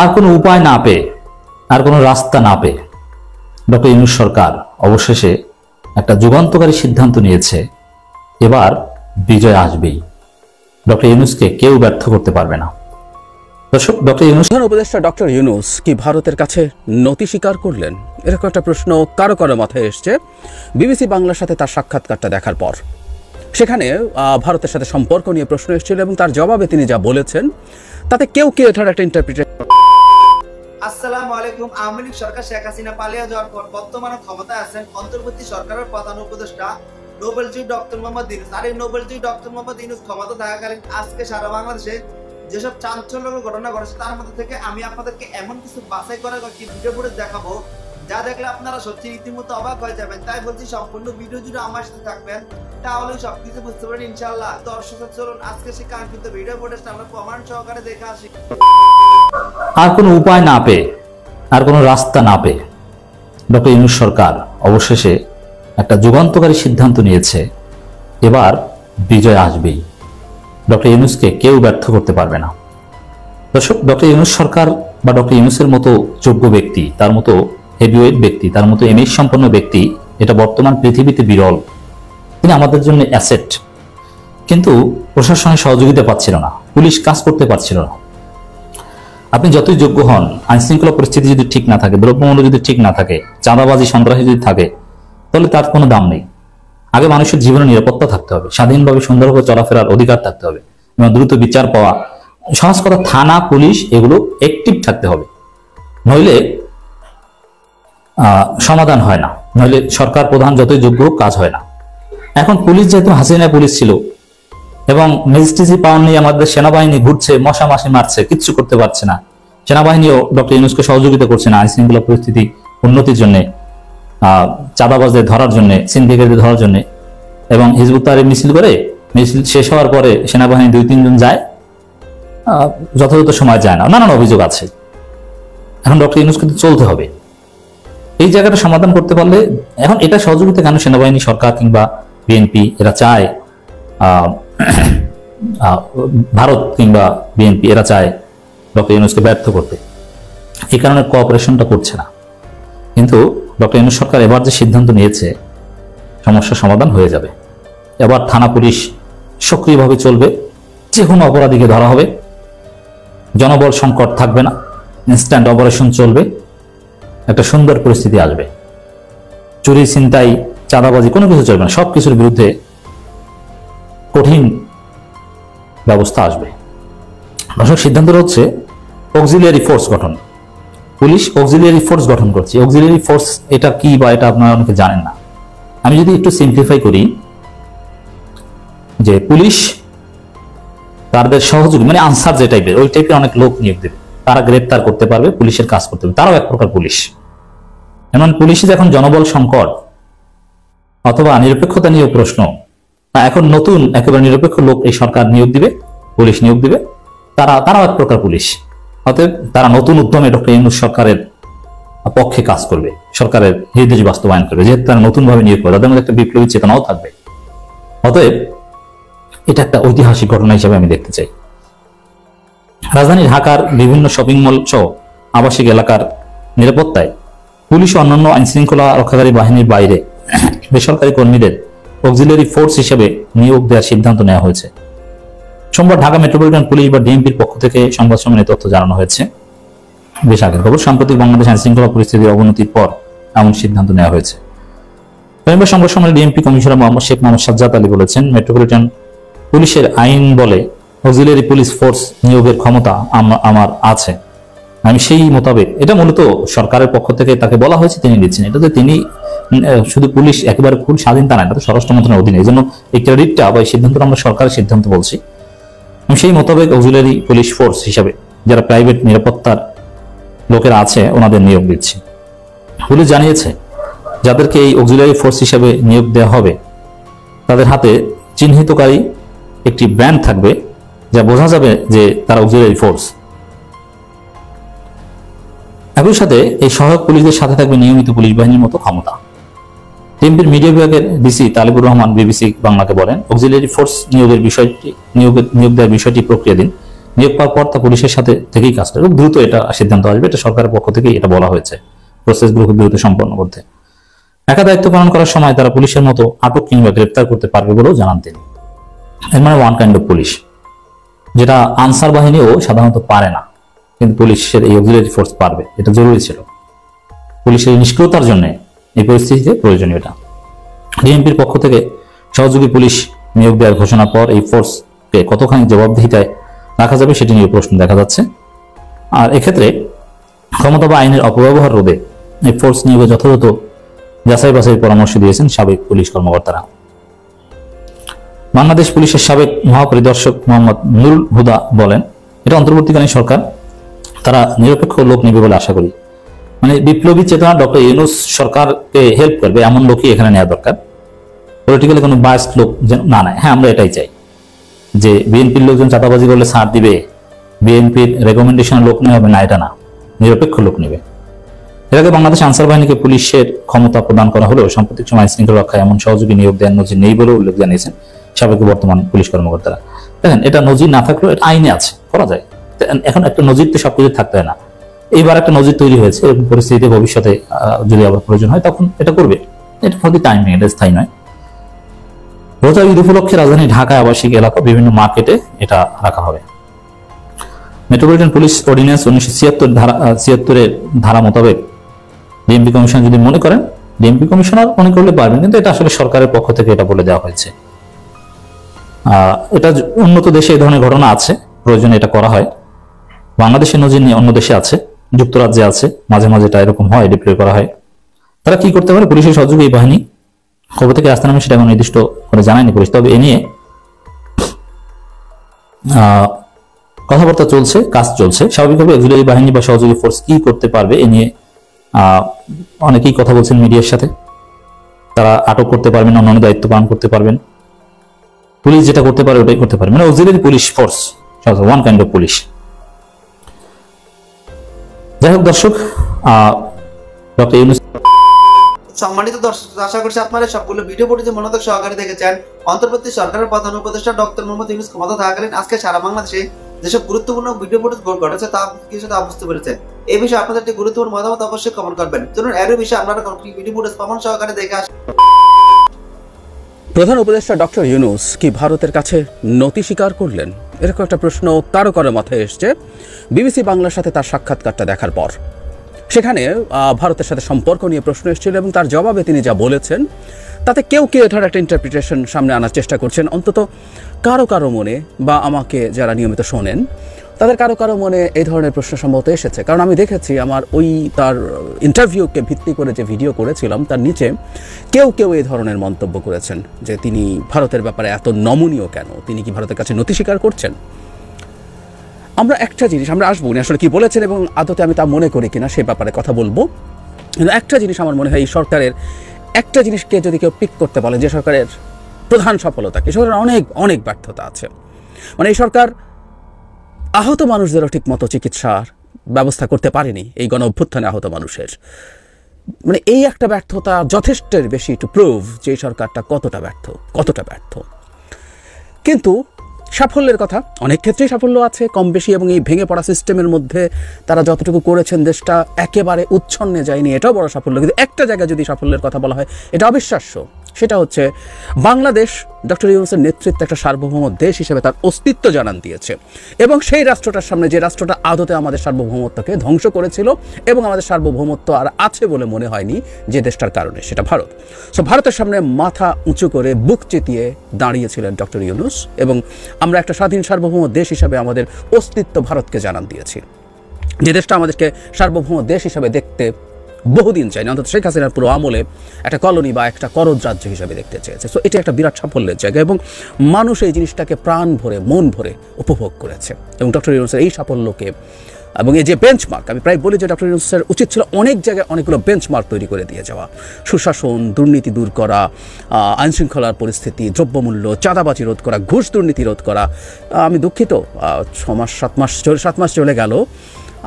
আর কোনো উপায় না পেয়ে, আর কোনো রাস্তা না পেয়ে ডক্টর ইউনূস সরকার অবশেষে একটা যুগান্তকারী সিদ্ধান্ত নিয়েছে, এবার বিজয় আসবেই। ডক্টর ইউনূসকে কেউ ব্যর্থ করতে পারবে না। দর্শক, ডক্টর ইউনূস প্রধান উপদেষ্টা ডক্টর ইউনূস কি ভারতের কাছে নতি স্বীকার করলেন? এরকম একটা প্রশ্ন কারো কারো মাথায় এসছে বিবিসি বাংলার সাথে তার সাক্ষাৎকারটা দেখার পর। সেখানে ভারতের সাথে সম্পর্ক নিয়ে প্রশ্ন এসেছিল এবং তার জবাবে তিনি যা বলেছেন তাতে কেউ কেউ এটার একটা ইন্টারপ্রিটেশন। আসসালামু আলাইকুম। আওয়ামী লীগ সরকার শেখ হাসিনা পালিয়ে যাওয়ার পর বর্তমানে ক্ষমতায় আছেন অন্তর্বর্তী সরকারের প্রধান উপদেষ্টা নোবেলজয়ী ডক্টর মোহাম্মদ ইউনূস। আর এই নোবেলজয়ী ডক্টর মোহাম্মদ ইউনূস ক্ষমতা থাকাকালীন আজকে সারা বাংলাদেশে যেসব চাঞ্চল্যকর ঘটনা ঘটেছে তার মধ্যে থেকে আমি আপনাদেরকে এমন কিছু বাছাই করার কয়েকটি ভিডিও ফুটেজ দেখাবো যা দেখলে আপনারা সত্যি রীতিমতো অবাক হয়ে যাবেন। তাই বলছি সম্পূর্ণ ভিডিও জুড়ে আমার সাথে থাকবেন, তাহলে সবকিছু বুঝতে পারেন ইনশাআল্লাহ। দর্শক চলুন আজকে সেই কাঙ্ক্ষিত ভিডিও ফুটেজটা আমরা প্রমাণ সহকারে দেখে আসি। আর কোনো উপায় না পেয়ে, আর কোনো রাস্তা না পেয়ে ডক্টর ইউনূস সরকার অবশেষে একটা যুগান্তকারী সিদ্ধান্ত নিয়েছে, এবার বিজয় আসবেই। ডক্টর ইউনূসকে কেউ ব্যর্থ করতে পারবে না। দর্শক, ডক্টর ইউনূস সরকার বা ডক্টর ইউনূসের মতো যোগ্য ব্যক্তি, তার মতো হেভিওয়েট ব্যক্তি, তার মতো এমএস সম্পন্ন ব্যক্তি এটা বর্তমান পৃথিবীতে বিরল। তিনি আমাদের জন্য অ্যাসেট, কিন্তু প্রশাসনের সহযোগিতা পাচ্ছিল না, পুলিশ কাজ করতে পারছিল না। আপনি যতই যোগ্য হন, আইনশৃঙ্খলা পরিস্থিতি যদি ঠিক না থাকে, দ্রব্যমূল্য যদি ঠিক না থাকে, চাঁদাবাজি সন্ত্রাসী যদি থাকে, তাহলে তার কোনো দাম নেই। আগে মানুষের জীবনে নিরাপত্তা থাকতে হবে, স্বাধীনভাবে সুন্দরভাবে চলাফেরার অধিকার থাকতে হবে এবং দ্রুত বিচার পাওয়া, সহজ কথা থানা পুলিশ এগুলো অ্যাক্টিভ থাকতে হবে, নইলে সমাধান হয় না, নইলে সরকার প্রধান যতই যোগ্য কাজ হয় না। এখন পুলিশ যেহেতু হাসিনা পুলিশ ছিল এবং ম্যাজিস্ট্রেসি পাওয়ার নিয়ে আমাদের সেনাবাহিনী ঘুরছে, মশা মাসি মারছে, কিচ্ছু করতে পারছে না। সেনাবাহিনীও ডক্টর ইউনূসকে সহযোগিতা করছে না আইনশৃঙ্খলা পরিস্থিতি উন্নতির জন্য, চাঁদাবাজদের ধরার জন্য, সিন্ডিকেটদের ধরার জন্য। এবং হিজবুত তাহরির মিছিল করে, মিছিল শেষ হওয়ার পরে সেনাবাহিনী 2-3 জন যায়, যথাযথ সময় যায় না, নানান অভিযোগ আছে। এখন ডক্টর ইউনূস কিন্তু চলতে হবে, এই জায়গাটা সমাধান করতে পারলে। এখন এটা সহযোগিতা কেন সেনাবাহিনী, সরকার কিংবা বিএনপি এরা চায়, ভারত কিংবা বিএনপি এরা চায় ডক্টর ইউনূসকে ব্যর্থ করতে, এই কারণে কোঅপারেশনটা করছে না। কিন্তু ডক্টর ইউনূস সরকার এবার যে সিদ্ধান্ত নিয়েছে, সমস্যার সমাধান হয়ে যাবে। এবার থানা পুলিশ সক্রিয়ভাবে চলবে, যে কোনো অপরাধীকে ধরা হবে, জনবল সংকট থাকবে না, ইনস্ট্যান্ট অপারেশন চলবে, একটা সুন্দর পরিস্থিতি আসবে। চুরি, ছিনতাই, চাঁদাবাজি কোনো কিছু চলবে না, সব কিছুর বিরুদ্ধে কঠিন ব্যবস্থা আসবে। দর্শক, সিদ্ধান্ত হচ্ছে অক্সিলিয়ারি ফোর্স গঠন। পুলিশ অক্সিলিয়ারি ফোর্স গঠন করছে। অক্সিলিয়ারি ফোর্স এটা কি বা এটা আপনারা অনেকে জানেন না। আমি যদি একটু সিম্পলিফাই করি, যে পুলিশ তাদের সহযোগী মানে আনসার যে টাইপের, ওই টাইপের অনেক লোক নিয়োগ দেবে, তারা গ্রেপ্তার করতে পারবে, পুলিশের কাজ করতে পারবে, তারাও এক প্রকার পুলিশ। এমন পুলিশে যখন জনবল সংকট অথবা নিরপেক্ষতা নিয়ে প্রশ্ন, এখন নতুন একেবারে নিরপেক্ষ লোক এই সরকার নিয়োগ দিবে, পুলিশ নিয়োগ দিবে, তারাও এক প্রকার পুলিশ। অতএব তারা নতুন উদ্যমে ডক্টর ইউনূস সরকারের পক্ষে কাজ করবে, সরকারের নির্দেশ বাস্তবায়ন করবে, যেহেতু তারা নতুন ভাবে নিয়োগ করবে, তাদের মধ্যে একটা বিপ্লবী চেতনাও থাকবে। অতএব এটা একটা ঐতিহাসিক ঘটনা হিসেবে আমি দেখতে চাই। রাজধানী ঢাকার বিভিন্ন শপিং মল সহ আবাসিক এলাকার নিরাপত্তায় পুলিশ ও অন্যান্য আইনশৃঙ্খলা রক্ষাকারী বাহিনীর বাইরে বেসরকারি কর্মীদের অক্সিলিয়ারি ফোর্স হিসেবে নিয়োগ দেওয়ার সিদ্ধান্ত নেওয়া হয়েছে। সোমবার ঢাকা মেট্রোপলিটন পুলিশ বা ডিএমপির পক্ষ থেকে সংবাদ সম্মেলনে তথ্য জানানো হয়েছে। বেশ আগের খবর, সাম্প্রতিক বাংলাদেশ আইনশৃঙ্খলা পরিস্থিতির অবনতির পর এমন সিদ্ধান্ত নেওয়া হয়েছে। রবিবার সংবাদ সম্মেলনে ডিএমপি কমিশনার শেখ মোহাম্মদ সাজ্জাদ আলী বলেছেন, মেট্রোপলিটন পুলিশের আইন বলে অক্সিলিয়ারি পুলিশ ফোর্স নিয়োগের ক্ষমতা আমার আছে, আমি সেই মোতাবেক, এটা মূলত সরকারের পক্ষ থেকে তাকে বলা হয়েছে, তিনি দিচ্ছেন। এটাতে তিনি শুধু পুলিশ একেবারে ফুল স্বাধীন তা না, এটা তো স্বরাষ্ট্র মন্ত্রণালয়ের অধীনে, এই জন্য এই ক্রেডিটটা বা এই সিদ্ধান্তটা আমরা সরকারের সিদ্ধান্ত বলছি। আমি সেই মোতাবেক অক্সিলিয়ারি পুলিশ ফোর্স হিসাবে যারা প্রাইভেট নিরাপত্তার লোকেরা আছে ওনাদের নিয়োগ দিচ্ছি। পুলিশ জানিয়েছে, যাদেরকে এই অক্সিলিয়ারি ফোর্স হিসাবে নিয়োগ দেওয়া হবে তাদের হাতে চিহ্নিতকারী একটি ব্যান্ড থাকবে, যা বোঝা যাবে যে তারা অক্সিলিয়ারি ফোর্স। একই সাথে এই সহায়ক পুলিশদের সাথে থাকবে নিয়মিত পুলিশ বাহিনীর মতো ক্ষমতা। ডিএমপির মিডিয়া বিভাগের ডিসি তালিবুর রহমান বিবিসি বাংলাকে বলেন, অক্সিলিয়ারি ফোর্স নিয়োগ দেওয়ার বিষয়টি প্রক্রিয়াধীন, নিয়োগ পাওয়ার পর তা পুলিশের সাথে থেকেই কাজ করে, খুব দ্রুত এটা সিদ্ধান্ত আসবে, এটা সরকারের পক্ষ থেকেই এটা বলা হয়েছে প্রসেসগুলো খুব দ্রুত সম্পন্ন করতে। একা দায়িত্ব পালন করার সময় তারা পুলিশের মতো আটক কিংবা গ্রেপ্তার করতে পারবে বলেও জানান তিনি। এর মানে ওয়ান কাইন্ড অফ পুলিশ, যেটা আনসার বাহিনীও সাধারণত পারে না, কিন্তু পুলিশের এই অক্সিলারি ফোর্স পারবে, এটা জরুরি ছিল পুলিশের নিষ্ক্রিয়তার জন্য এই পরিস্থিতিতে প্রয়োজনীয়। এটা ডিএমপির পক্ষ থেকে সহযোগী পুলিশ নিয়োগ দেওয়ার ঘোষণার পর এই ফোর্সকে কতখানি জবাবদিহিতায় রাখা যাবে সেটি নিয়ে প্রশ্ন দেখা যাচ্ছে। আর এক্ষেত্রে ক্ষমতা বা আইনের অপব্যবহার রোধে এই ফোর্স নিয়োগে যথাযথ যাচাই বাছাই পরামর্শ দিয়েছেন সাবেক পুলিশ কর্মকর্তারা। বাংলাদেশ পুলিশের সাবেক মহাপরিদর্শক মোহাম্মদ নুরুল হুদা বলেন, এটা অন্তর্বর্তীকালীন সরকার, তারা নিরপেক্ষ লোক নেবে বলে আশা করি। মানে বিপ্লবী চেতনা ডক্টর ইউনূস সরকারকে হেল্প করবে এমন লোকই এখানে নেওয়া দরকার, পলিটিক্যালি কোনো বায়াসড লোক যেন না নেয়। হ্যাঁ, আমরা এটাই চাই যে বিএনপির লোকজন চাঁদাবাজি করলে ছাড় দিবে, বিএনপির রেকমেন্ডেশন লোক নেওয়া হবে না, এটা না, নিরপেক্ষ লোক নেবে। এর আগে বাংলাদেশ আনসার বাহিনীকে পুলিশের ক্ষমতা প্রদান করা হলেও সাম্প্রতিক সময় আইন শৃঙ্খলা রক্ষায় এমন সহযোগী নিয়োগ দেওয়ার নজির নেই বলেও উল্লেখ জানিয়েছেন সাবেক বর্তমান পুলিশ কর্মকর্তারা। দেখেন, এটা নজির না থাকলেও এটা আইনে আছে, করা যায়। এখন একটা নজির তো সবকিছু থাকতে হয় না, এইবার একটা নজির তৈরি হয়েছে, এরকম পরিস্থিতিতে ভবিষ্যতে যদি আবার প্রয়োজন হয় তখন এটা করবে, এটা ফর দি টাইম, এটা স্থায়ী নয়। রোজা ঈদ উপলক্ষে রাজধানী ঢাকা আবাসিক এলাকা বিভিন্ন মার্কেটে এটা রাখা হবে। মেট্রোপলিটন পুলিশ অর্ডিন্যান্স 1976 ধারা মোতাবেক ডিএমপি কমিশন যদি মনে করেন, ডিএমপি কমিশনার মনে করলে পারবেন, কিন্তু এটা আসলে সরকারের পক্ষ থেকে এটা বলে দেওয়া হয়েছে। এটা উন্নত দেশে এই ধরনের ঘটনা আছে, প্রয়োজনে এটা করা হয়। বাংলাদেশের নজির নিয়ে অন্য দেশে আছে, যুক্তরাজ্যে আছে, মাঝে মাঝে এটা এরকম হয়, ডিপ্লয় করা হয়। তারা কি করতে পারে, পুলিশের সহযোগী এই বাহিনী কবে থেকে আসতে নামে সেটা এখন নির্দিষ্ট করে জানায়নি পুলিশ, তবে এ নিয়ে কথাবার্তা চলছে, কাজ চলছে। স্বাভাবিকভাবে অক্সিলারি বাহিনী বা সহযোগী ফোর্স কি করতে পারবে এ নিয়ে অনেকেই কথা বলছেন মিডিয়ার সাথে। তারা আটক করতে পারবেন, অন্যান্য দায়িত্ব পালন করতে পারবেন, পুলিশ যেটা করতে পারে ওটাই করতে পারবে, মানে auxiliary police force, one kind of police. যাই হোক দর্শক, ডক্টর ইউনূস সম্মানিত দর্শক, আশা করছি আপনারা সবগুলো ভিডিও পড়তে মনোযোগ সহকারে দেখেছেন। অন্তর্বর্তী সরকারের প্রধান উপদেষ্টা ডক্টর মোহাম্মদ ইউনূস ক্ষমতা থাকাকালীন আজকে সারা বাংলাদেশে যেসব গুরুত্বপূর্ণ ভিডিও ফুটেজ ঘটেছে তা কিছুটা বুঝতে পেরেছেন। এই বিষয়ে আপনাদের একটি গুরুত্বপূর্ণ মতামত অবশ্যই কমেন্ট করবেন। চলুন এর বিষয়ে আপনারা ভিডিও ফুটেজ প্রমাণ সহকারে দেখে আসেন। প্রধান উপদেষ্টা ডক্টর ইউনূস কি ভারতের কাছে নতি স্বীকার করলেন? এরকম একটা প্রশ্ন কারো কারো মাথায় এসছে বিবিসি বাংলার সাথে তার সাক্ষাৎকারটা দেখার পর। সেখানে ভারতের সাথে সম্পর্ক নিয়ে প্রশ্ন এসেছিল এবং তার জবাবে তিনি যা বলেছেন তাতে কেউ কেউ এটার একটা ইন্টারপ্রিটেশন সামনে আনার চেষ্টা করছেন। অন্তত কারো কারো মনে, বা আমাকে যারা নিয়মিত শোনেন তাদের কারো কারো মনে এই ধরনের প্রশ্ন সম্ভবত এসেছে। কারণ আমি দেখেছি আমার ওই তার ইন্টারভিউকে ভিত্তি করে যে ভিডিও করেছিলাম তার নিচে কেউ কেউ এই ধরনের মন্তব্য করেছেন যে তিনি ভারতের ব্যাপারে এত নমনীয় কেন, তিনি কি ভারতের কাছে নতি স্বীকার করছেন। আমরা একটা জিনিস, আমরা আসবো উনি আসলে কি বলেছেন এবং আদতে আমি তা মনে করি কিনা সে ব্যাপারে কথা বলবো, কিন্তু একটা জিনিস আমার মনে হয় এই সরকারের একটা জিনিসকে যদি কেউ পিক করতে বলেন যে সরকারের প্রধান সফলতা, এই সরকারের অনেক অনেক ব্যর্থতা আছে। মানে এই সরকার আহত মানুষদেরও ঠিক মতো চিকিৎসার ব্যবস্থা করতে পারেনি, এই গণ অভ্যুত্থানে আহত মানুষের। মানে এই একটা ব্যর্থতা যথেষ্টের বেশি টু প্রুভ যে এই সরকারটা কতটা ব্যর্থ। কিন্তু সাফল্যের কথা, অনেক ক্ষেত্রেই সাফল্য আছে কম বেশি, এবং এই ভেঙে পড়া সিস্টেমের মধ্যে তারা যতটুকু করেছেন দেশটা একেবারে উচ্ছন্নে যায়নি, এটাও বড় সাফল্য। কিন্তু একটা জায়গায় যদি সাফল্যের কথা বলা হয় এটা অবিশ্বাস্য, সেটা হচ্ছে বাংলাদেশ ডক্টর ইউনূসের নেতৃত্বে একটা সার্বভৌম দেশ হিসেবে তার অস্তিত্ব জানান দিয়েছে, এবং সেই রাষ্ট্রটার সামনে যে রাষ্ট্রটা আদতে আমাদের সার্বভৌমত্বকে ধ্বংস করেছিল এবং আমাদের সার্বভৌমত্ব আর আছে বলে মনে হয়নি যে দেশটার কারণে, সেটা ভারত। সো ভারতের সামনে মাথা উঁচু করে বুক চিতিয়ে দাঁড়িয়েছিলেন ডক্টর ইউনূস, এবং আমরা একটা স্বাধীন সার্বভৌম দেশ হিসাবে আমাদের অস্তিত্ব ভারতকে জানান দিয়েছি। যে দেশটা আমাদেরকে সার্বভৌম দেশ হিসাবে দেখতে বহুদিন চাইনি, অন্তত শেখ হাসিনার পুরো আমলে একটা কলোনি বা একটা করজ রাজ্য হিসাবে দেখতে চেয়েছে। সো এটা একটা বিরাট সাফল্যের জায়গা, এবং মানুষ এই জিনিসটাকে প্রাণ ভরে মন ভরে উপভোগ করেছে। এবং ডক্টর ইউনূসের এই সাফল্যকে এবং এই যে বেঞ্চমার্ক, আমি প্রায় বলি যে ডক্টর ইউনূসের উচিত ছিল অনেক জায়গায় অনেকগুলো বেঞ্চমার্ক তৈরি করে দিয়ে যাওয়া, সুশাসন, দুর্নীতি দূর করা, আইনশৃঙ্খলার পরিস্থিতি, দ্রব্যমূল্য, চাঁদাবাজি রোধ করা, ঘুষ দুর্নীতি রোধ করা। আমি দুঃখিত 7 মাস চলে গেল,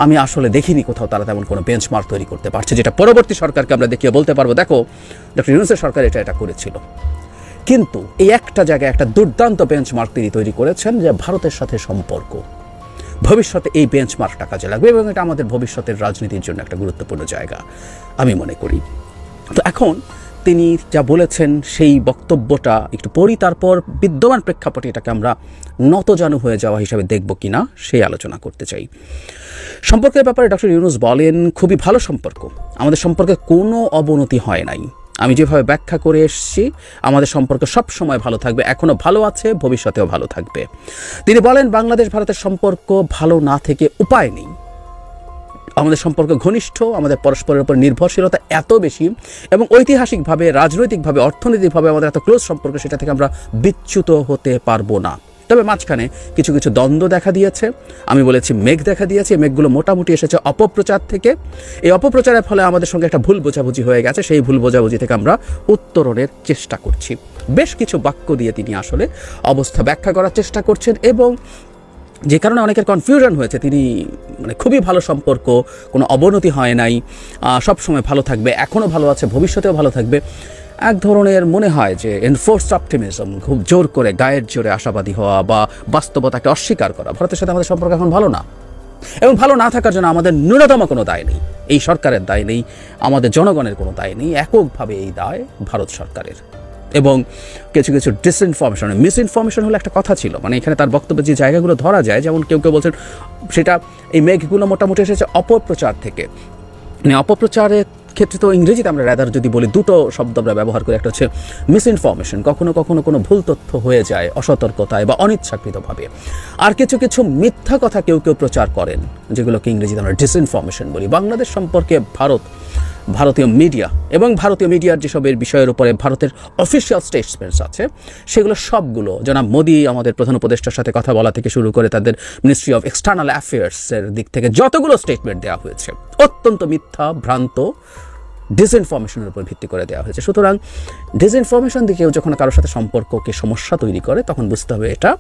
আমি আসলে দেখিনি কোথাও তারা তেমন কোনো বেঞ্চমার্ক তৈরি করতে পারছে, যেটা পরবর্তী সরকারকে আমরা দেখিয়ে বলতে পারবো দেখো ডক্টর ইউনূসের সরকার এটা করেছিল। কিন্তু এই একটা জায়গায় একটা দুর্দান্ত বেঞ্চমার্ক তিনি তৈরি করেছেন যে ভারতের সাথে সম্পর্ক। ভবিষ্যতে এই বেঞ্চমার্কটা কাজে লাগবে এবং এটা আমাদের ভবিষ্যতের রাজনীতির জন্য একটা গুরুত্বপূর্ণ জায়গা আমি মনে করি। তো এখন তিনি যা বলেছেন সেই বক্তব্যটা একটু পড়ি, তারপর বিদ্যমান প্রেক্ষাপটে এটাকে আমরা নতজানু হয়ে যাওয়া হিসাবে দেখব কিনা সেই আলোচনা করতে চাই। সম্পর্কের ব্যাপারে ডক্টর ইউনূস বলেন, খুবই ভালো সম্পর্ক, আমাদের সম্পর্কে কোনো অবনতি হয় নাই। আমি যেভাবে ব্যাখ্যা করে এসেছি আমাদের সম্পর্ক সব সময় ভালো থাকবে, এখনও ভালো আছে, ভবিষ্যতেও ভালো থাকবে। তিনি বলেন, বাংলাদেশ ভারতের সম্পর্ক ভালো না থেকে উপায় নেই। আমাদের সম্পর্ক ঘনিষ্ঠ, আমাদের পরস্পরের উপর নির্ভরশীলতা এত বেশি এবং ঐতিহাসিকভাবে, রাজনৈতিকভাবে, অর্থনৈতিকভাবে আমাদের এত ক্লোজ সম্পর্ক, সেটা থেকে আমরা বিচ্যুত হতে পারবো না। তবে মাঝখানে কিছু কিছু দ্বন্দ্ব দেখা দিয়েছে, আমি বলেছি মেঘ দেখা দিয়েছে। মেঘগুলো মোটামুটি এসেছে অপপ্রচার থেকে। এই অপপ্রচারের ফলে আমাদের সঙ্গে একটা ভুল বোঝাবুঝি হয়ে গেছে, সেই ভুল বোঝাবুঝি থেকে আমরা উত্তরণের চেষ্টা করছি। বেশ কিছু বাক্য দিয়ে তিনি আসলে অবস্থা ব্যাখ্যা করার চেষ্টা করছেন এবং যে কারণে অনেকের কনফিউশন হয়েছে। তিনি মানে খুবই ভালো সম্পর্ক, কোনো অবনতি হয় নাই, সব সময় ভালো থাকবে, এখনও ভালো আছে, ভবিষ্যতেও ভালো থাকবে। এক ধরনের মনে হয় যে এনফোর্সড অপটিমিজম, খুব জোর করে গায়ের জোরে আশাবাদী হওয়া বা বাস্তবতাকে অস্বীকার করা। ভারতের সাথে আমাদের সম্পর্ক এখন ভালো না, এবং ভালো না থাকার জন্য আমাদের ন্যূনতম কোনো দায় নেই। এই সরকারের দায় নেই, আমাদের জনগণের কোনো দায় নেই, এককভাবে এই দায় ভারত সরকারের। এবং কিছু কিছু ডিসইনফরমেশন, মিসইনফরমেশন হলে একটা কথা ছিল, মানে এখানে তার বক্তব্যে যে জায়গাগুলো ধরা যায়, যেমন কেউ কেউ বলছেন সেটা এই মেঘগুলো মোটামুটি এসেছে অপপ্রচার থেকে। মানে অপপ্রচারের ক্ষেত্রে তো ইংরেজিতে আমরা রাদার যদি বলি, দুটো শব্দ আমরা ব্যবহার করি, একটা হচ্ছে মিসইনফরমেশন, কখনো কখনো কোনো ভুল তথ্য হয়ে যায় অসতর্কতায় বা অনিচ্ছাকৃতভাবে। আর কিছু কিছু মিথ্যা কথা কেউ কেউ প্রচার করেন, যেগুলোকে ইংরেজিতে আমরা ডিসইনফরমেশন বলি। বাংলাদেশ সম্পর্কে ভারতীয় মিডিয়া এবং ভারতীয় মিডিয়ার যেসবের বিষয়ের উপরে ভারতের অফিসিয়াল স্টেটমেন্টস আছে, সেগুলো সবগুলো জনাব মোদি আমাদের প্রধান উপদেষ্টার সাথে কথা বলা থেকে শুরু করে তাদের মিনিস্ট্রি অফ এক্সটার্নাল অ্যাফেয়ার্সের দিক থেকে যতগুলো স্টেটমেন্ট দেওয়া হয়েছে, অত্যন্ত মিথ্যা, ভ্রান্ত, ডিসইনফরমেশনের উপর ভিত্তি করে দেওয়া হয়েছে। সুতরাং ডিসইনফরমেশন দিয়ে কেউ যখন কারোর সাথে সম্পর্ককে সমস্যা তৈরি করে, তখন বুঝতে হবে এটা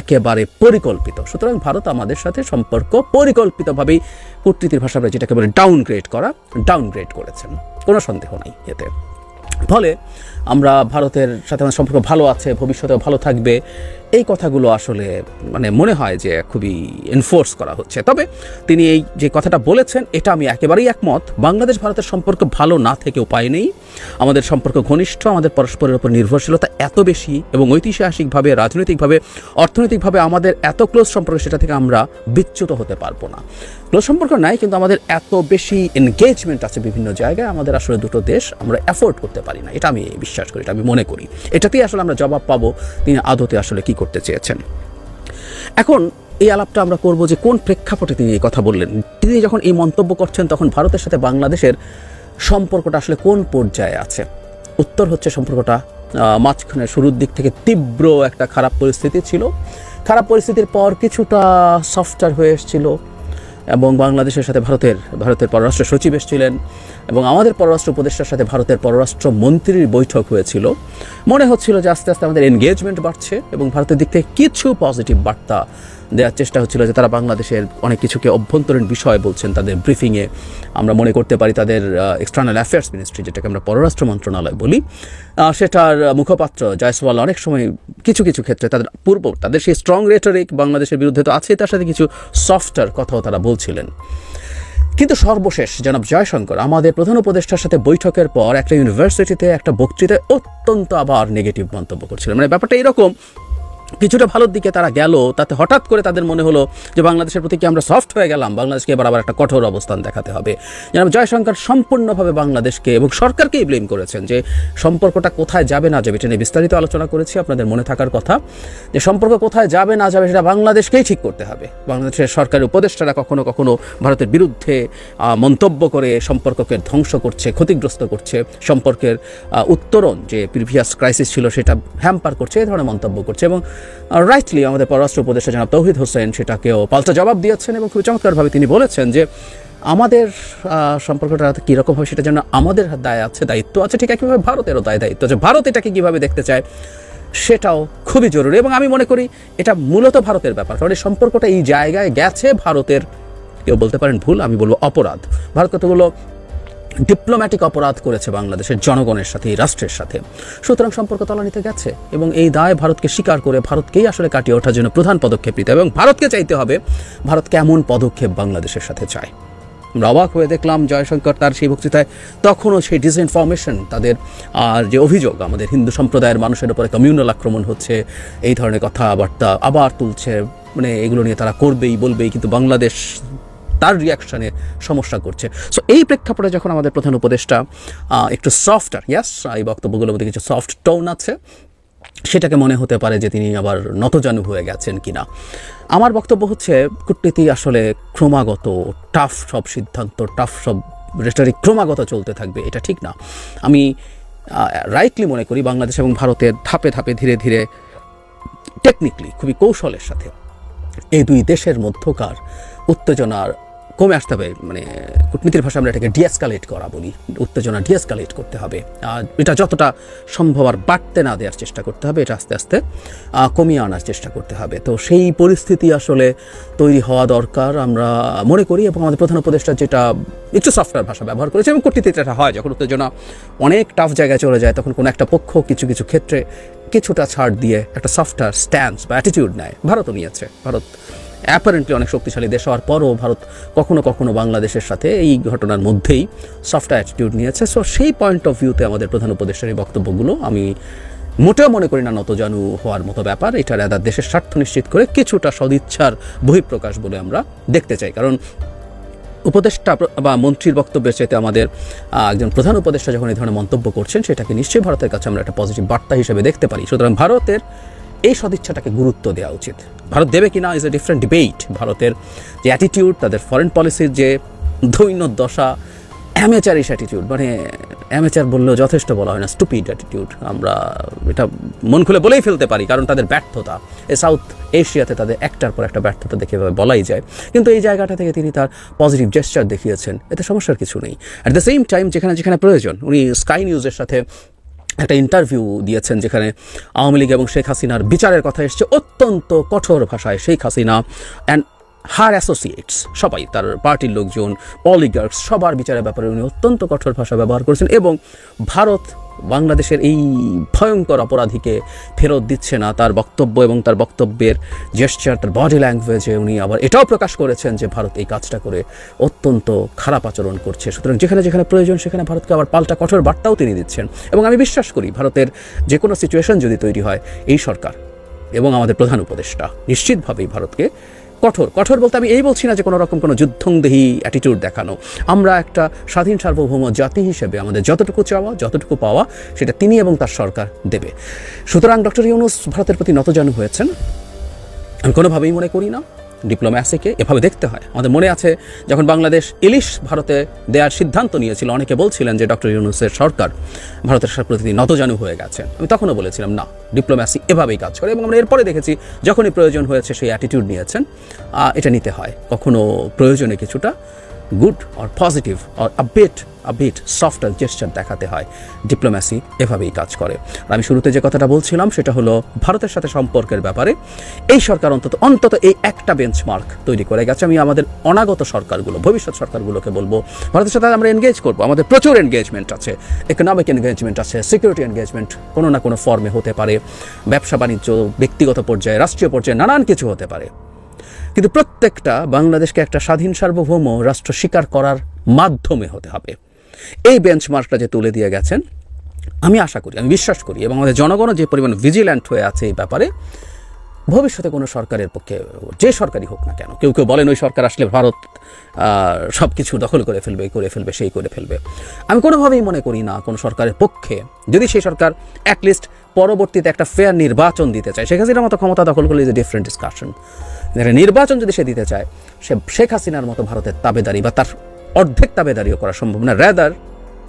একেবারে পরিকল্পিত। সুতরাং ভারত আমাদের সাথে সম্পর্ক পরিকল্পিতভাবেই, কূটনীতির ভাষা যেটাকে বলে ডাউনগ্রেড করেছেন, কোনো সন্দেহ নাই এতে। ফলে আমরা ভারতের সাথে আমাদের সম্পর্ক ভালো আছে, ভবিষ্যতেও ভালো থাকবে, এই কথাগুলো আসলে মানে মনে হয় যে খুবই এনফোর্স করা হচ্ছে। তবে তিনি এই যে কথাটা বলেছেন, এটা আমি একেবারেই একমত। বাংলাদেশ ভারতের সম্পর্ক ভালো না থেকে উপায় নেই, আমাদের সম্পর্ক ঘনিষ্ঠ, আমাদের পরস্পরের উপর নির্ভরশীলতা এত বেশি এবং ঐতিহাসিকভাবে, রাজনৈতিকভাবে, অর্থনৈতিকভাবে আমাদের এত ক্লোজ সম্পর্ক, সেটা থেকে আমরা বিচ্যুত হতে পারবো না। ক্লোজ সম্পর্ক নাই, কিন্তু আমাদের এত বেশি এনগেজমেন্ট আছে বিভিন্ন জায়গায়, আমাদের আসলে দুটো দেশ আমরা অ্যাফোর্ড করতে পারি না, এটা আমি বিশ্বাস করি, এটা আমি মনে করি। এটাতেই আসলে আমরা জবাব পাবো তিনি আদতে আসলে কি করতে চেয়েছেন। এখন এই আলাপটা আমরা করব যে কোন প্রেক্ষাপটে তিনি এই কথা বললেন। তিনি যখন এই মন্তব্য করছেন, তখন ভারতের সাথে বাংলাদেশের সম্পর্কটা আসলে কোন পর্যায়ে আছে? উত্তর হচ্ছে, সম্পর্কটা মাঝখানে শুরুর দিক থেকে তীব্র একটা খারাপ পরিস্থিতি ছিল। খারাপ পরিস্থিতির পর কিছুটা সফটওয়্যার হয়ে এসেছিল এবং বাংলাদেশের সাথে ভারতের পররাষ্ট্র সচিব এসেছিলেন এবং আমাদের পররাষ্ট্র উপদেষ্টার সাথে ভারতের পররাষ্ট্র মন্ত্রীর বৈঠক হয়েছিল। মনে হচ্ছিল যে আস্তে আস্তে আমাদের এনগেজমেন্ট বাড়ছে এবং ভারতের দিক থেকে কিছু পজিটিভ বার্তা দেওয়ার চেষ্টা হচ্ছিল, যে তারা বাংলাদেশের অনেক কিছুকে অভ্যন্তরীণ বিষয় বলছেন তাদের ব্রিফিংয়ে। আমরা মনে করতে পারি তাদের এক্সটার্নাল অ্যাফেয়ার্স মিনিস্ট্রি, যেটাকে আমরা পররাষ্ট্র মন্ত্রণালয় বলি, সেটার মুখপাত্র জয়সওয়াল অনেক সময় কিছু কিছু ক্ষেত্রে তাদের সেই স্ট্রং রেটরিক বাংলাদেশের বিরুদ্ধে তো আছে, তার সাথে কিছু সফটওয়্যার কথাও তারা বলছিলেন। কিন্তু সর্বশেষ জনাব জয়শঙ্কর আমাদের প্রধান উপদেষ্টার সাথে বৈঠকের পর একটা ইউনিভার্সিটিতে একটা বক্তৃতায় অত্যন্ত আবার নেগেটিভ মন্তব্য করছিলেন। মানে ব্যাপারটা এরকম, কিছুটা ভালোর দিকে তারা গেল, তাতে হঠাৎ করে তাদের মনে হলো যে বাংলাদেশের প্রতি কি আমরা সফট হয়ে গেলাম, বাংলাদেশকে এবার আবার একটা কঠোর অবস্থান দেখাতে হবে। জনাব জয়শঙ্কর সম্পূর্ণভাবে বাংলাদেশকে এবং সরকারকেই ব্লেম করেছেন যে সম্পর্কটা কোথায় যাবে না যাবে, এটা নিয়ে বিস্তারিত আলোচনা করেছি, আপনাদের মনে থাকার কথা, যে সম্পর্ক কোথায় যাবে না যাবে সেটা বাংলাদেশকেই ঠিক করতে হবে। বাংলাদেশের সরকারের উপদেষ্টারা কখনো কখনো ভারতের বিরুদ্ধে মন্তব্য করে সম্পর্ককে ধ্বংস করছে, ক্ষতিগ্রস্ত করছে, সম্পর্কের উত্তরণ যে প্রিভিয়াস ক্রাইসিস ছিল সেটা হ্যাম্পার করছে, এই ধরনের মন্তব্য করছে। এবং রাইটলি আমাদের পররাষ্ট্র উপদেষ্টা জনাব তৌহিদ হোসেন সেটাকেও পাল্টা জবাব দিয়েছেন এবং খুব চমৎকারভাবে তিনি বলেছেন যে আমাদের সম্পর্কটা কীরকম হয় সেটা যেন আমাদের দায়িত্ব আছে, ঠিক একইভাবে ভারতেরও দায়িত্ব আছে। ভারত এটাকে কীভাবে দেখতে চায় সেটাও খুবই জরুরি এবং আমি মনে করি এটা মূলত ভারতের ব্যাপার, কারণ এই সম্পর্কটা এই জায়গায় গেছে ভারতের, কেউ বলতে পারেন ভুল, আমি বলবো অপরাধ। ভারত কতগুলো ডিপ্লোম্যাটিক অপরাধ করেছে বাংলাদেশের জনগণের সাথে, এই রাষ্ট্রের সাথে। সুতরাং সম্পর্ক তলানিতে গেছে এবং এই দায় ভারতকে স্বীকার করে ভারতকেই আসলে কাটিয়ে ওঠার জন্য প্রধান পদক্ষেপ নিতে হবে এবং ভারতকে চাইতে হবে ভারত কেমন পদক্ষেপ বাংলাদেশের সাথে চায়। আমরা অবাক হয়ে দেখলাম জয়শঙ্কর তার সেই বক্তৃতায় তখনও সেই ডিসইনফরমেশন, তাদের যে অভিযোগ আমাদের হিন্দু সম্প্রদায়ের মানুষের উপরে কমিউনাল আক্রমণ হচ্ছে, এই ধরনের কথাবার্তা আবার তুলছে, মানে এগুলো নিয়ে তারা করবেই বলবেই, কিন্তু বাংলাদেশ তার রিয়াকশানে সমস্যা করছে। সো এই প্রেক্ষাপটে যখন আমাদের প্রধান উপদেষ্টা একটু সফটার, ইয়াস এই বক্তব্যগুলোর মধ্যে কিছু সফট টোন আছে, সেটাকে মনে হতে পারে যে তিনি আবার নতজানু হয়ে গেছেন কিনা। আমার বক্তব্য হচ্ছে কূটনীতি আসলে ক্রমাগত টাফ সব সিদ্ধান্ত, টাফ সব রেটারিক ক্রমাগত চলতে থাকবে, এটা ঠিক না। আমি রাইটলি মনে করি বাংলাদেশ এবং ভারতের ধাপে ধাপে ধীরে ধীরে টেকনিক্যালি খুবই কৌশলের সাথে এই দুই দেশের মধ্যকার উত্তেজনার কমে আসতে হবে। মানে কূটনীতির ভাষা আমরা এটাকে ডিএসকালেট করা বলি, উত্তেজনা ডিএসকালেট করতে হবে। এটা যতটা সম্ভব আর বাড়তে না দেওয়ার চেষ্টা করতে হবে, এটা আস্তে আস্তে কমিয়ে আনার চেষ্টা করতে হবে। তো সেই পরিস্থিতি আসলে তৈরি হওয়া দরকার আমরা মনে করি, এবং আমাদের প্রধান উপদেষ্টা যেটা একটু সফটওয়্যার ভাষা ব্যবহার করেছে, এবং কূটনীতিতে এটা হয় যখন উত্তেজনা অনেক টাফ জায়গায় চলে যায় তখন কোনো একটা পক্ষ কিছু কিছু ক্ষেত্রে কিছুটা ছাড় দিয়ে একটা সফটওয়্যার স্ট্যান্স বা অ্যাটিটিউড নেয়। ভারতও নিয়েছে। ভারত অ্যাপারেন্টলি অনেক শক্তিশালী দেশ হওয়ার পরও ভারত কখনো কখনো বাংলাদেশের সাথে এই ঘটনার মধ্যেই সফটওয়্যার অ্যাটিটিউড নিয়েছে। সো সেই পয়েন্ট অফ ভিউতে আমাদের প্রধান উপদেষ্টার এই বক্তব্যগুলো আমি মোটেও মনে করি না নতজানু হওয়ার মতো ব্যাপার। এটা রাদার দেশের স্বার্থ নিশ্চিত করে কিছুটা সদিচ্ছার বহিঃপ্রকাশ বলে আমরা দেখতে চাই। কারণ উপদেষ্টা বা মন্ত্রীর বক্তব্যের চাইতে আমাদের একজন প্রধান উপদেষ্টা যখন এই ধরনের মন্তব্য করছেন, সেটাকে নিশ্চয়ই ভারতের কাছে আমরা একটা পজিটিভ বার্তা হিসেবে দেখতে পারি। সুতরাং ভারতের এই সদিচ্ছাটাকে গুরুত্ব দেওয়া উচিত। ভারত দেবে কিনা ইজ এ ডিফারেন্ট ডিবেট। ভারতের যে অ্যাটিটিউড, তাদের ফরেন পলিসির যে দৈন্য দশা, অ্যামেচারিশ অ্যাটিটিউড, মানে অ্যামেচার বললেও যথেষ্ট বলা হয় না, স্টুপিড অ্যাটিটিউড, আমরা এটা মন খুলে বলেই ফেলতে পারি। কারণ তাদের ব্যর্থতা, এই সাউথ এশিয়াতে তাদের একটার পর একটা ব্যর্থতা দেখে বলাই যায়। কিন্তু এই জায়গাটা থেকে তিনি তার পজিটিভ জেস্চার দেখিয়েছেন, এতে সমস্যার কিছু নেই। অ্যাট দ্য সেম টাইম যেখানে যেখানে প্রয়োজন, উনি স্কাই নিউজের সাথে একটা ইন্টারভিউ দিয়েছেন যেখানে আওয়ামী লীগ এবং শেখ হাসিনার বিচারের কথা এসছে অত্যন্ত কঠোর ভাষায়। Sheikh Hasina and her associates সবাই, তার পার্টির লোকজন, অলিগার্কস, সবার বিচারের ব্যাপারে উনি অত্যন্ত কঠোর ভাষা ব্যবহার করেছেন। এবং ভারত বাংলাদেশের এই ভয়ঙ্কর অপরাধীকে ফেরত দিচ্ছে না। তার বক্তব্য এবং তার বক্তব্যের জেস্চার, তার বডি ল্যাঙ্গুয়েজে উনি আবার এটাও প্রকাশ করেছেন যে ভারত এই কাজটা করে অত্যন্ত খারাপ আচরণ করছে। সুতরাং যেখানে যেখানে প্রয়োজন সেখানে ভারতকে আবার পাল্টা কঠোর বার্তাও তিনি দিচ্ছেন। এবং আমি বিশ্বাস করি ভারতের যে কোনো সিচুয়েশন যদি তৈরি হয়, এই সরকার এবং আমাদের প্রধান উপদেষ্টা নিশ্চিতভাবেই ভারতকে কঠোর বলতে আমি এই বলছি না যে কোনো রকম কোনো যুদ্ধংদেহী অ্যাটিটিউড দেখানো। আমরা একটা স্বাধীন সার্বভৌম জাতি হিসেবে আমাদের যতটুকু চাওয়া, যতটুকু পাওয়া, সেটা তিনি এবং তার সরকার দেবে। সুতরাং ডক্টর ইউনূস ভারতের প্রতি নতজানু হয়েছেন আমি কোনোভাবেই মনে করি না। ডিপ্লোম্যাসিকে এভাবে দেখতে হয়। আমাদের মনে আছে যখন বাংলাদেশ ইলিশ ভারতে দেওয়ার সিদ্ধান্ত নিয়েছিল, অনেকে বলছিলেন যে ডক্টর ইউনূসের সরকার ভারতের প্রতি নতজানু হয়ে গেছেন। আমি তখনও বলেছিলাম না, ডিপ্লোম্যাসি এভাবেই কাজ করে। এবং আমরা এরপরে দেখেছি যখনই প্রয়োজন হয়েছে সেই অ্যাটিটিউড নিয়েছেন। এটা নিতে হয়, কখনো প্রয়োজনে কিছুটা good or positive or a bit softer gesture দেখাতে হয়। ডিপ্লোম্যাসি এভাবেই কাজ করে। আর আমি শুরুতে যে কথাটা বলছিলাম সেটা হলো ভারতের সাথে সম্পর্কের ব্যাপারে এই সরকার অন্তত এই একটা বেঞ্চমার্ক তৈরি করে গেছে। আমি আমাদের অনাগত সরকারগুলো, ভবিষ্যৎ সরকারগুলোকে বলবো ভারতের সাথে আমরা এনগেজ করবো। আমাদের প্রচুর এনগেজমেন্ট আছে, ইকোনমিক এনগেজমেন্ট আছে, সিকিউরিটি এনগেজমেন্ট কোনো না কোনো ফর্মে হতে পারে, ব্যবসা বাণিজ্য, ব্যক্তিগত পর্যায়ে, রাষ্ট্রীয় পর্যায়ে নানান কিছু হতে পারে। কিন্তু প্রত্যেকটা বাংলাদেশকে একটা স্বাধীন সার্বভৌম রাষ্ট্র স্বীকার করার মাধ্যমে হতে হবে। এই বেঞ্চমার্কটা যে তুলে দিয়ে গেছেন, আমি আশা করি, আমি বিশ্বাস করি, এবং আমাদের জনগণও যে পরিমাণ ভিজিল্যান্ট হয়ে আছে এই ব্যাপারে, ভবিষ্যতে কোনো সরকারের পক্ষে, যে সরকারই হোক না কেন, কেউ কেউ বলেন ওই সরকার আসলে ভারত সব কিছু দখল করে ফেলবে, সেই করে ফেলবে। আমি কোনোভাবেই মনে করি না কোনো সরকারের পক্ষে, যদি সেই সরকার অ্যাটলিস্ট পরবর্তীতে একটা ফেয়ার নির্বাচন দিতে চায়। শেখ হাসিনার মতো ক্ষমতা দখল করলে ইজ এ ডিফারেন্ট ডিসকাশন। নির্বাচন যদি সে দিতে চায়, সে শেখ হাসিনার মতো ভারতের তাবেদারি বা তার অর্ধেক তাবেদারিও করা সম্ভব না। রাদার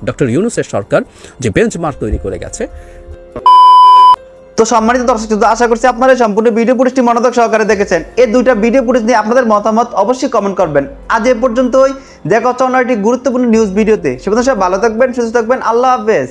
ডক্টর ইউনূসের সরকার যে বেঞ্চমার্ক তৈরি করে গেছে। তো সম্মানিত দর্শক, আশা করছি আপনারা সম্পূর্ণ ভিডিও ফুটেজটি মনোযোগ সহকারে দেখেছেন। এই দুইটা ভিডিও ফুটেজ নিয়ে আপনাদের মতামত অবশ্যই কমেন্ট করবেন। আজ এ পর্যন্তই, দেখা হচ্ছে অন্য একটি গুরুত্বপূর্ণ নিউজ ভিডিওতে। সে পর্যন্ত সবাই ভালো থাকবেন, সুস্থ থাকবেন। আল্লাহ হাফেজ।